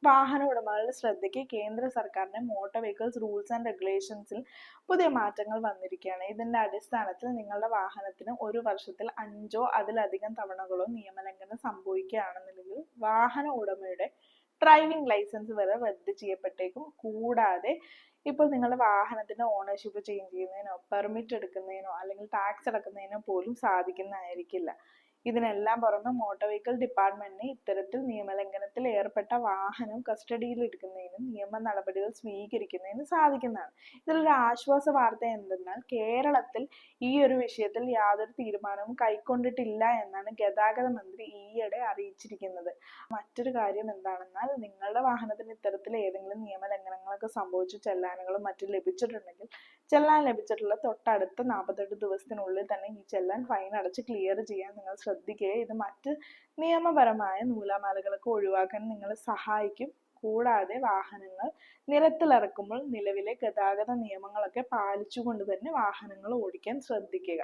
വാഹന ഉടമകളുടെ ശ്രദ്ധയ്ക്ക് കേന്ദ്ര സർക്കാരിന്റെ മോട്ടോർ വെഹിക്കിൾസ് റൂൾസ് ആൻഡ് റെഗുലേഷൻസിൽ പുതിയ മാറ്റങ്ങൾ വന്നിരിക്കുകയാണ്. ഇതിന്റെ അടിസ്ഥാനത്തിൽ നിങ്ങളുടെ വാഹനത്തിന് ഒരു വർഷത്തിൽ 5 അതിലധികം തവണകളോ നിയമലംഘനം സംഭവിക്കുകയാണെന്നുണ്ടെങ്കിൽ വാഹന ഉടമയുടെ ഡ്രൈവിംഗ് ലൈസൻസ് വരെ റദ്ദ് ചെയ്യപ്പെട്ടേക്കും. കൂടാതെ ഇപ്പോൾ നിങ്ങളുടെ വാഹനത്തിന്റെ ഓണർഷിപ്പ് ചേഞ്ച് ചെയ്യുന്നതിനോ പെർമിറ്റ് എടുക്കുന്നതിനോ അല്ലെങ്കിൽ ടാക്സ് അടക്കുന്നതിനോ പോലും സാധിക്കുന്നതായിരിക്കില്ല. ഇതിനെല്ലാം പുറമെ മോട്ടോർ വെഹിക്കിൾ ഡിപ്പാർട്ട്മെന്റിന് ഇത്തരത്തിൽ നിയമലംഘനത്തിൽ ഏർപ്പെട്ട വാഹനം കസ്റ്റഡിയിൽ എടുക്കുന്നതിനും നിയമ നടപടികൾ സ്വീകരിക്കുന്നതിനും സാധിക്കുന്നതാണ്. ഇതിലൊരു ആശ്വാസ വാർത്ത എന്തെന്നാൽ കേരളത്തിൽ ഈ ഒരു വിഷയത്തിൽ യാതൊരു തീരുമാനവും കൈക്കൊണ്ടിട്ടില്ല എന്നാണ് ഗതാഗത മന്ത്രി ഈയിടെ അറിയിച്ചിരിക്കുന്നത്. മറ്റൊരു കാര്യം എന്താണെന്നാൽ നിങ്ങളുടെ വാഹനത്തിന് ഇത്തരത്തിൽ ഏതെങ്കിലും നിയമലംഘനങ്ങളൊക്കെ സംഭവിച്ചു ചെല്ലാനുകളും മറ്റും ലഭിച്ചിട്ടുണ്ടെങ്കിൽ ചെല്ലാൻ ലഭിച്ചിട്ടുള്ള തൊട്ടടുത്ത 48 ദിവസത്തിനുള്ളിൽ തന്നെ ഈ ചെല്ലാൻ ഫൈൻ അടച്ച് ക്ലിയർ ചെയ്യാൻ നിങ്ങൾ ശ്രദ്ധിക്കുക. ഇത് മറ്റ് നിയമപരമായ നൂലാമാലകളൊക്കെ ഒഴിവാക്കാൻ നിങ്ങളെ സഹായിക്കും. കൂടാതെ വാഹനങ്ങൾ നിരത്തിലിറക്കുമ്പോൾ നിലവിലെ ഗതാഗത നിയമങ്ങളൊക്കെ പാലിച്ചുകൊണ്ട് തന്നെ വാഹനങ്ങൾ ഓടിക്കാൻ ശ്രദ്ധിക്കുക.